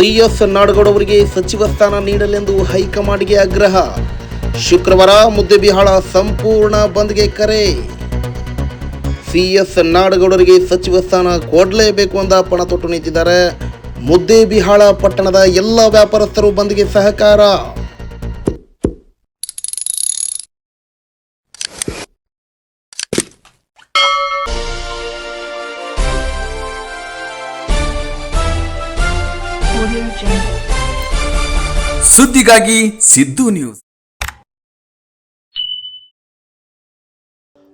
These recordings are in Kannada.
ಸಿಎಸ್ ನಾಡಗೌಡ ಅವರಿಗೆ ಸಚಿವ ಸ್ಥಾನ ನೀಡಲೆಂದು ಹೈಕಮಾಂಡ್ಗೆ ಆಗ್ರಹ. ಶುಕ್ರವಾರ ಮುದ್ದೇಬಿಹಾಳ ಸಂಪೂರ್ಣ ಬಂದ್ಗೆ ಕರೆ. ಸಿಎಸ್ ನಾಡಗೌಡರಿಗೆ ಸಚಿವ ಸ್ಥಾನ ಕೊಡಲೇಬೇಕು ಅಂತ ಪಣ ತೊಟ್ಟು ನಿಂತಿದ್ದಾರೆ. ಮುದ್ದೇಬಿಹಾಳ ಪಟ್ಟಣದ ಎಲ್ಲ ವ್ಯಾಪಾರಸ್ಥರು ಬಂದ್ಗೆ ಸಹಕಾರ. ಸುದ್ದಿಗಾಗಿ ಸಿದ್ದು ನ್ಯೂಸ್.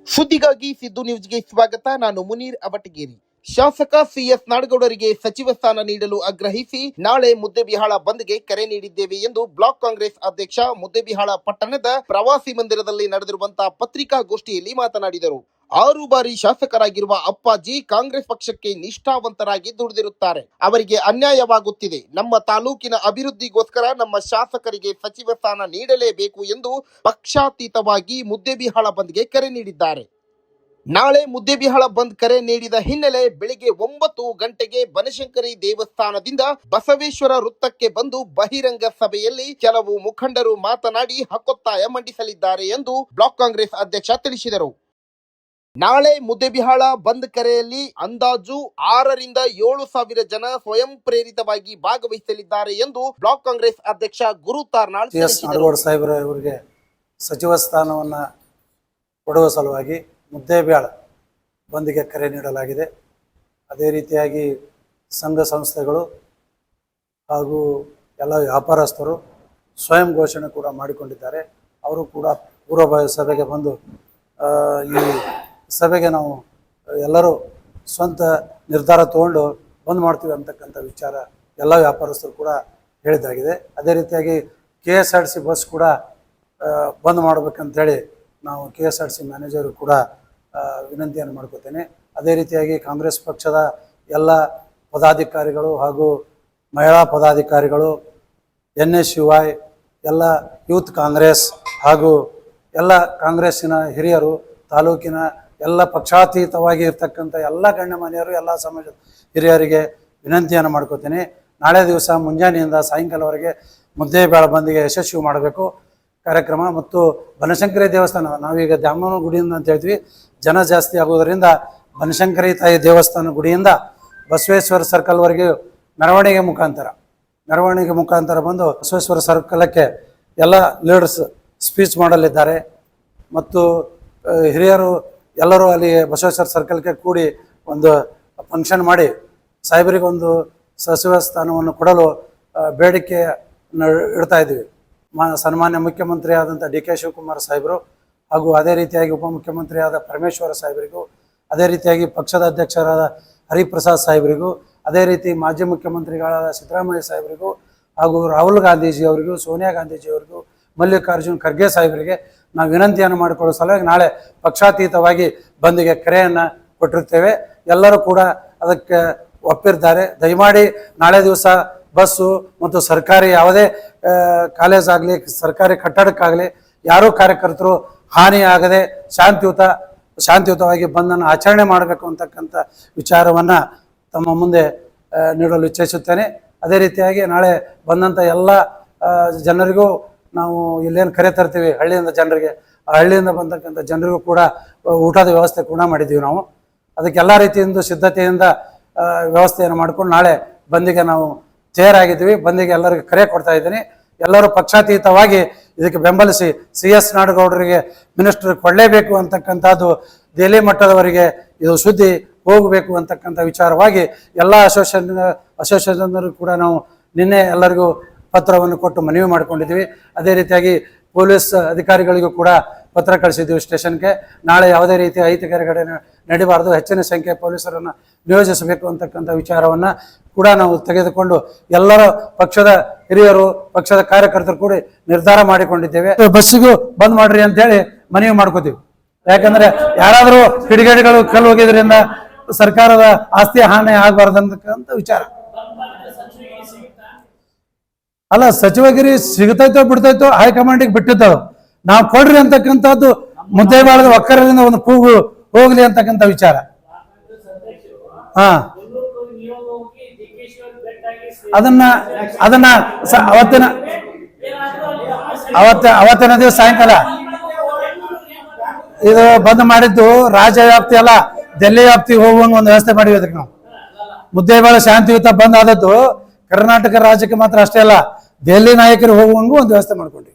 ಸುದ್ದಿಗಾಗಿ ಸಿದ್ದು ನ್ಯೂಸ್ಗೆ ಸ್ವಾಗತ. ನಾನು ಮುನೀರ್ ಅವಟಗೇರಿ. ಶಾಸಕ ಸಿಎಸ್ ನಾಡಗೌಡರಿಗೆ ಸಚಿವ ಸ್ಥಾನ ನೀಡಲು ಆಗ್ರಹಿಸಿ ನಾಳೆ ಮುದ್ದೇಬಿಹಾಳ ಬಂದ್ಗೆ ಕರೆ ನೀಡಿದ್ದೇವೆ ಎಂದು ಬ್ಲಾಕ್ ಕಾಂಗ್ರೆಸ್ ಅಧ್ಯಕ್ಷ ಮುದ್ದೇಬಿಹಾಳ ಪಟ್ಟಣದ ಪ್ರವಾಸಿ ಮಂದಿರದಲ್ಲಿ ನಡೆದಿರುವಂತಹ ಪತ್ರಿಕಾಗೋಷ್ಠಿಯಲ್ಲಿ ಮಾತನಾಡಿದರು. 6 ಬಾರಿ ಶಾಸಕರಾಗಿರುವ ಅಪ್ಪಾಜಿ ಕಾಂಗ್ರೆಸ್ ಪಕ್ಷಕ್ಕೆ ನಿಷ್ಠಾವಂತರಾಗಿ ದುಡಿದಿರುತ್ತಾರೆ. ಅವರಿಗೆ ಅನ್ಯಾಯವಾಗುತ್ತಿದೆ. ನಮ್ಮ ತಾಲೂಕಿನ ಅಭಿವೃದ್ಧಿಗೋಸ್ಕರ ನಮ್ಮ ಶಾಸಕರಿಗೆ ಸಚಿವ ಸ್ಥಾನ ನೀಡಲೇಬೇಕು ಎಂದು ಪಕ್ಷಾತೀತವಾಗಿ ಮುದ್ದೇಬಿಹಾಳ ಬಂದ್ಗೆ ಕರೆ ನೀಡಿದ್ದಾರೆ. ನಾಳೆ ಮುದ್ದೇಬಿಹಾಳ ಬಂದ್ ಕರೆ ನೀಡಿದ ಹಿನ್ನೆಲೆ ಬೆಳಿಗ್ಗೆ 9 ಗಂಟೆಗೆ ಬನಶಂಕರಿ ದೇವಸ್ಥಾನದಿಂದ ಬಸವೇಶ್ವರ ವೃತ್ತಕ್ಕೆ ಬಂದು ಬಹಿರಂಗ ಸಭೆಯಲ್ಲಿ ಕೆಲವು ಮುಖಂಡರು ಮಾತನಾಡಿ ಹಕ್ಕೊತ್ತಾಯ ಮಂಡಿಸಲಿದ್ದಾರೆ ಎಂದು ಬ್ಲಾಕ್ ಕಾಂಗ್ರೆಸ್ ಅಧ್ಯಕ್ಷ ತಿಳಿಸಿದರು. ನಾಳೆ ಮುದ್ದೇಬಿಹಾಳ ಬಂದ್ ಕರೆಯಲ್ಲಿ ಅಂದಾಜು 6,000 to 7,000 ಜನ ಸ್ವಯಂ ಪ್ರೇರಿತವಾಗಿ ಭಾಗವಹಿಸಲಿದ್ದಾರೆ ಎಂದು ಬ್ಲಾಕ್ ಕಾಂಗ್ರೆಸ್ ಅಧ್ಯಕ್ಷ ಗುರು ತಾರ್ನಾಳ್ ಸಾಹೇಬರ ಇವರಿಗೆ ಸಚಿವ ಸ್ಥಾನವನ್ನ ಕೊಡುವ ಸಲುವಾಗಿ ಮುದ್ದೇಬಿಹಾಳ ಬಂದ್ಗೆ ಕರೆ ನೀಡಲಾಗಿದೆ. ಅದೇ ರೀತಿಯಾಗಿ ಸಂಘ ಸಂಸ್ಥೆಗಳು ಹಾಗೂ ಎಲ್ಲ ವ್ಯಾಪಾರಸ್ಥರು ಸ್ವಯಂ ಘೋಷಣೆ ಕೂಡ ಮಾಡಿಕೊಂಡಿದ್ದಾರೆ. ಅವರು ಕೂಡ ಪೂರ್ವಭಾವಿ ಸಭೆಗೆ ಬಂದು ಈ ಸಭೆಗೆ ನಾವು ಎಲ್ಲರೂ ಸ್ವಂತ ನಿರ್ಧಾರ ತಗೊಂಡು ಬಂದ್ ಮಾಡ್ತೀವಿ ಅಂತಕ್ಕಂಥ ವಿಚಾರ ಎಲ್ಲ ವ್ಯಾಪಾರಸ್ಥರು ಕೂಡ ಹೇಳಿದ್ದಾಗಿದೆ. ಅದೇ ರೀತಿಯಾಗಿ KSRTC ಬಸ್ ಕೂಡ ಬಂದ್ ಮಾಡಬೇಕಂತೇಳಿ ನಾವು KSRTC ಮ್ಯಾನೇಜರು ಕೂಡ ವಿನಂತಿಯನ್ನು ಮಾಡ್ಕೋತೇನೆ. ಅದೇ ರೀತಿಯಾಗಿ ಕಾಂಗ್ರೆಸ್ ಪಕ್ಷದ ಎಲ್ಲ ಪದಾಧಿಕಾರಿಗಳು ಹಾಗೂ ಮಹಿಳಾ ಪದಾಧಿಕಾರಿಗಳು, NSUI, ಎಲ್ಲ ಯೂತ್ ಕಾಂಗ್ರೆಸ್ ಹಾಗೂ ಎಲ್ಲ ಕಾಂಗ್ರೆಸ್ಸಿನ ಹಿರಿಯರು, ತಾಲೂಕಿನ ಎಲ್ಲ ಪಕ್ಷಾತೀತವಾಗಿ ಇರ್ತಕ್ಕಂಥ ಎಲ್ಲ ಗಣ್ಯಮಾನ್ಯರು, ಎಲ್ಲ ಸಮಾಜದ ಹಿರಿಯರಿಗೆ ವಿನಂತಿಯನ್ನು ಮಾಡ್ಕೋತೀನಿ. ನಾಳೆ ದಿವಸ ಮುಂಜಾನೆಯಿಂದ ಸಾಯಂಕಾಲವರೆಗೆ ಮುದ್ದೇಬಿಹಾಳ ಬಂದಿಗೆ ಯಶಸ್ವಿ ಮಾಡಬೇಕು ಕಾರ್ಯಕ್ರಮ. ಮತ್ತು ಬನಶಂಕರಿ ದೇವಸ್ಥಾನ, ನಾವೀಗ ದ್ಯಾಮವ್ವನ ಗುಡಿಯಿಂದ ಅಂತ ಹೇಳ್ತೀವಿ, ಜನ ಜಾಸ್ತಿ ಆಗೋದರಿಂದ ಬನಶಂಕರಿ ತಾಯಿ ದೇವಸ್ಥಾನ ಗುಡಿಯಿಂದ ಬಸವೇಶ್ವರ ಸರ್ಕಲ್ವರೆಗೆ ಮೆರವಣಿಗೆ ಮುಖಾಂತರ ಬಂದು ಬಸವೇಶ್ವರ ಸರ್ಕಲಕ್ಕೆ ಎಲ್ಲ ಲೀಡರ್ಸ್ ಸ್ಪೀಚ್ ಮಾಡಲಿದ್ದಾರೆ. ಮತ್ತು ಹಿರಿಯರು ಎಲ್ಲರೂ ಅಲ್ಲಿ ಬಸವೇಶ್ವರ ಸರ್ಕಲ್ಗೆ ಕೂಡಿ ಒಂದು ಫಂಕ್ಷನ್ ಮಾಡಿ ಸಾಹೇಬರಿಗೆ ಒಂದು ಸಚಿವ ಸ್ಥಾನವನ್ನು ಕೊಡಲು ಬೇಡಿಕೆ ಇಡ್ತಾ ಇದ್ದೀವಿ. ಸನ್ಮಾನ್ಯ ಮುಖ್ಯಮಂತ್ರಿ ಆದಂಥ DK ಶಿವಕುಮಾರ್ ಸಾಹೇಬರು ಹಾಗೂ ಅದೇ ರೀತಿಯಾಗಿ ಉಪಮುಖ್ಯಮಂತ್ರಿ ಆದ ಪರಮೇಶ್ವರ ಸಾಹೇಬರಿಗೂ, ಅದೇ ರೀತಿಯಾಗಿ ಪಕ್ಷದ ಅಧ್ಯಕ್ಷರಾದ ಹರಿಪ್ರಸಾದ್ ಸಾಹೇಬರಿಗೂ, ಅದೇ ರೀತಿ ಮಾಜಿ ಮುಖ್ಯಮಂತ್ರಿಗಳಾದ ಸಿದ್ದರಾಮಯ್ಯ ಸಾಹೇಬರಿಗೂ ಹಾಗೂ ರಾಹುಲ್ ಗಾಂಧೀಜಿ ಅವರಿಗೂ, ಸೋನಿಯಾ ಗಾಂಧೀಜಿ ಅವರಿಗೂ, ಮಲ್ಲಿಕಾರ್ಜುನ್ ಖರ್ಗೆ ಸಾಹೇಬರಿಗೆ ನಾವು ವಿನಂತಿಯನ್ನು ಮಾಡಿಕೊಳ್ಳೋ ಸಲುವಾಗಿ ನಾಳೆ ಪಕ್ಷಾತೀತವಾಗಿ ಬಂದಿಗೆ ಕರೆಯನ್ನು ಕೊಟ್ಟಿರ್ತೇವೆ. ಎಲ್ಲರೂ ಕೂಡ ಅದಕ್ಕೆ ಒಪ್ಪಿರ್ತಾರೆ. ದಯಮಾಡಿ ನಾಳೆ ದಿವಸ ಬಸ್ಸು ಮತ್ತು ಸರ್ಕಾರಿ ಯಾವುದೇ ಕಾಲೇಜ್ ಆಗಲಿ, ಸರ್ಕಾರಿ ಕಟ್ಟಡಕ್ಕಾಗಲಿ ಯಾರೂ ಕಾರ್ಯಕರ್ತರು ಹಾನಿಯಾಗದೆ ಶಾಂತಿಯುತವಾಗಿ ಬಂದನ್ನು ಆಚರಣೆ ಮಾಡಬೇಕು ಅಂತಕ್ಕಂಥ ವಿಚಾರವನ್ನು ತಮ್ಮ ಮುಂದೆ ನೀಡಲು ಇಚ್ಛಿಸುತ್ತೇನೆ. ಅದೇ ರೀತಿಯಾಗಿ ನಾಳೆ ಬಂದಂಥ ಎಲ್ಲ ಜನರಿಗೂ ನಾವು ಇಲ್ಲೇನು ಕರೆ ತರ್ತೀವಿ ಹಳ್ಳಿಯಿಂದ ಜನರಿಗೆ, ಆ ಹಳ್ಳಿಯಿಂದ ಬಂದಕ್ಕಂಥ ಜನರಿಗೂ ಕೂಡ ಊಟದ ವ್ಯವಸ್ಥೆ ಕೂಡ ಮಾಡಿದ್ದೀವಿ. ನಾವು ಅದಕ್ಕೆಲ್ಲ ರೀತಿಯಿಂದ ಸಿದ್ಧತೆಯಿಂದ ವ್ಯವಸ್ಥೆಯನ್ನು ಮಾಡಿಕೊಂಡು ನಾಳೆ ಬಂದಿಗೆ ನಾವು ತಯಾರಾಗಿದ್ದೀವಿ. ಬಂದಿಗೆ ಎಲ್ಲರಿಗೂ ಕರೆ ಕೊಡ್ತಾ ಇದ್ದೀನಿ. ಎಲ್ಲರೂ ಪಕ್ಷಾತೀತವಾಗಿ ಇದಕ್ಕೆ ಬೆಂಬಲಿಸಿ CS ನಾಡಗೌಡರಿಗೆ ಮಿನಿಸ್ಟರ್ ಕೊಡಲೇಬೇಕು ಅಂತಕ್ಕಂಥದ್ದು ದೆಹಲಿ ಮಟ್ಟದವರೆಗೆ ಇದು ಸುದ್ದಿ ಹೋಗಬೇಕು ಅಂತಕ್ಕಂಥ ವಿಚಾರವಾಗಿ ಎಲ್ಲ ಅಸೋಸಿಯೇಷನ್ ಕೂಡ ನಾವು ನಿನ್ನೆ ಎಲ್ಲರಿಗೂ ಪತ್ರವನ್ನು ಕೊಟ್ಟು ಮನವಿ ಮಾಡಿಕೊಂಡಿದ್ದೀವಿ. ಅದೇ ರೀತಿಯಾಗಿ ಪೊಲೀಸ್ ಅಧಿಕಾರಿಗಳಿಗೂ ಕೂಡ ಪತ್ರ ಕಳಿಸಿದ್ದೀವಿ ಸ್ಟೇಷನ್ಗೆ. ನಾಳೆ ಯಾವುದೇ ರೀತಿಯ ಅಹಿತಕರ ನಡೀಬಾರ್ದು, ಹೆಚ್ಚಿನ ಸಂಖ್ಯೆ ಪೊಲೀಸರನ್ನು ನಿಯೋಜಿಸಬೇಕು ಅಂತಕ್ಕಂಥ ವಿಚಾರವನ್ನು ಕೂಡ ನಾವು ತೆಗೆದುಕೊಂಡು ಎಲ್ಲರ ಪಕ್ಷದ ಹಿರಿಯರು, ಪಕ್ಷದ ಕಾರ್ಯಕರ್ತರು ಕೂಡ ನಿರ್ಧಾರ ಮಾಡಿಕೊಂಡಿದ್ದೇವೆ. ಬಸ್ಸಿಗೂ ಬಂದ್ ಮಾಡ್ರಿ ಅಂತೇಳಿ ಮನವಿ ಮಾಡ್ಕೋತೀವಿ. ಯಾಕಂದ್ರೆ ಯಾರಾದರೂ ಕಿಡಿಗೇಡಿಗಳು ಕಲ್ಲು ಹೋಗಿದ್ರಿಂದ ಸರ್ಕಾರದ ಆಸ್ತಿ ಹಾನಿ ಆಗಬಾರ್ದಂತಕ್ಕಂಥ ವಿಚಾರ. ಅಲ್ಲ, ಸಚಿವಗಿರಿ ಸಿಗ್ತೈತೋ ಬಿಡ್ತೈತೋ ಹೈಕಮಾಂಡಿಗೆ ಬಿಟ್ಟಿದ್ದಾವೆ. ನಾವು ಕೊಡ್ರಿ ಅಂತಕ್ಕಂಥದ್ದು ಮುದ್ದೇಬಿಹಾಳದ ಒಕ್ಕರದಿಂದ ಒಂದು ಕೂಗು ಹೋಗ್ಲಿ ಅಂತಕ್ಕಂಥ ವಿಚಾರ. ಅದನ್ನ ಅದನ್ನ ಅವತ್ತಿನ ದಿವಸ ಸಾಯಂಕಾಲ ಇದು ಬಂದ್ ಮಾಡಿದ್ದು ರಾಜ್ಯ ವ್ಯಾಪ್ತಿ ಅಲ್ಲ, ಡೆಲ್ಲಿ ವ್ಯಾಪ್ತಿಗೆ ಹೋಗುವಂಗ ಒಂದು ವ್ಯವಸ್ಥೆ ಮಾಡಿವಿ ಅದಕ್ಕೆ ನಾವು. ಮುದ್ದೇಬೇಳ ಶಾಂತಿಯುತ ಬಂದ್ ಆದದ್ದು ಕರ್ನಾಟಕ ರಾಜ್ಯಕ್ಕೆ ಮಾತ್ರ ಅಷ್ಟೇ ಅಲ್ಲ, ದೆಹಲಿ ನಾಯಕರು ಹೋಗುವಂಗೂ ಒಂದು ವ್ಯವಸ್ಥೆ ಮಾಡ್ಕೊಂಡ್ವಿ.